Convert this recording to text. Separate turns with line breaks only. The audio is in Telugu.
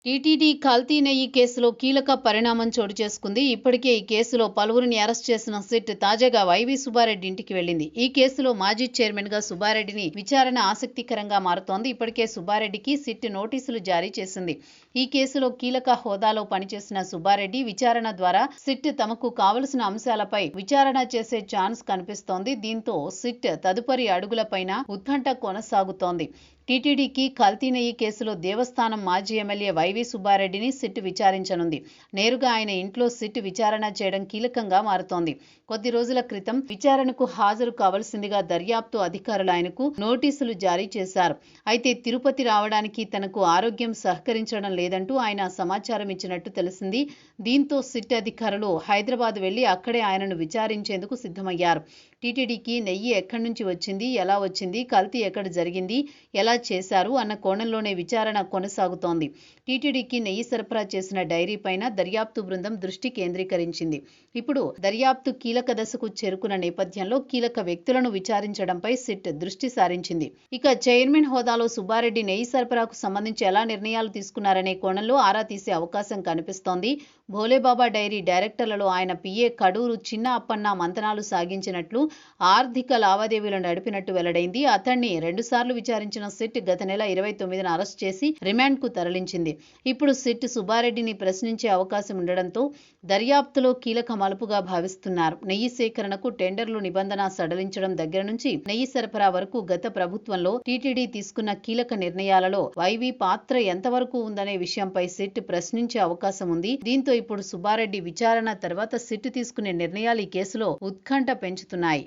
టీటీడీ కల్తీ నెయ్యి కేసులో కీలక పరిణామం చోటు చేసుకుంది. ఇప్పటికే ఈ కేసులో పలువురిని అరెస్ట్ చేసిన సిట్ తాజాగా వైవి సుబ్బారెడ్డి ఇంటికి వెళ్లింది. ఈ కేసులో మాజీ చైర్మన్ గా సుబ్బారెడ్డిని విచారణ ఆసక్తికరంగా మారుతోంది. ఇప్పటికే సుబ్బారెడ్డికి సిట్ నోటీసులు జారీ చేసింది. ఈ కేసులో కీలక హోదాలో పనిచేసిన సుబ్బారెడ్డి విచారణ ద్వారా సిట్ తమకు కావలసిన అంశాలపై విచారణ చేసే ఛాన్స్ కనిపిస్తోంది. దీంతో సిట్ తదుపరి అడుగులపైన ఉత్కంఠ కొనసాగుతోంది. టీటీడీకి కల్తీ నెయ్యి కేసులో దేవస్థానం మాజీ ఎమ్మెల్యే వైవి సుబ్బారెడ్డిని సిట్ విచారించనుంది. నేరుగా ఆయన ఇంట్లో సిట్ విచారణ చేయడం కీలకంగా మారుతోంది. కొద్ది రోజుల క్రితం విచారణకు హాజరు కావాల్సిందిగా దర్యాప్తు అధికారులు ఆయనకు నోటీసులు జారీ చేశారు. అయితే తిరుపతి రావడానికి తనకు ఆరోగ్యం సహకరించడం లేదంటూ ఆయన సమాచారం ఇచ్చినట్టు తెలిసింది. దీంతో సిట్ అధికారులు హైదరాబాద్ వెళ్లి అక్కడే ఆయనను విచారించేందుకు సిద్ధమయ్యారు. టీటీడీకి నెయ్యి ఎక్కడి నుంచి వచ్చింది, ఎలా వచ్చింది, కల్తీ ఎక్కడ జరిగింది, ఎలా చేశారు అన్న కోణంలోనే విచారణ కొనసాగుతోంది. టీటీడీకి నెయ్యి సరఫరా చేసిన డైరీ పైన దర్యాప్తు బృందం దృష్టి కేంద్రీకరించింది. ఇప్పుడు దర్యాప్తు కీలక దశకు చేరుకున్న నేపథ్యంలో కీలక వ్యక్తులను విచారించడంపై సిట్ దృష్టి సారించింది. ఇక చైర్మన్ హోదాలో సుబ్బారెడ్డి నెయ్యి సరఫరాకు సంబంధించి ఎలా నిర్ణయాలు తీసుకున్నారనే కోణంలో ఆరా తీసే అవకాశం కనిపిస్తోంది. భోలేబాబా డైరీ డైరెక్టర్లలో ఆయన పిఏ కడూరు చిన్న అప్పన్న మంతనాలు సాగించినట్లు, ఆర్థిక లావాదేవీలు నడిపినట్టు వెల్లడైంది. అతన్ని 2 సార్లు విచారించిన సిట్ గత నెల 29న అరెస్ట్ చేసి రిమాండ్కు తరలించింది. ఇప్పుడు సిట్ సుబ్బారెడ్డిని ప్రశ్నించే అవకాశం ఉండడంతో దర్యాప్తులో కీలక మలుపుగా భావిస్తున్నారు. నెయ్యి సేకరణకు టెండర్లు నిబంధన సడలించడం దగ్గర నుంచి నెయ్యి సరఫరా వరకు గత ప్రభుత్వంలో టీటీడీ తీసుకున్న కీలక నిర్ణయాలలో వైవి పాత్ర ఎంతవరకు ఉందనే విషయంపై సిట్ ప్రశ్నించే అవకాశం ఉంది. దీంతో ఇప్పుడు సుబ్బారెడ్డి విచారణ తర్వాత సిట్ తీసుకునే నిర్ణయాలు ఈ కేసులో ఉత్కంఠ పెంచుతున్నాయి.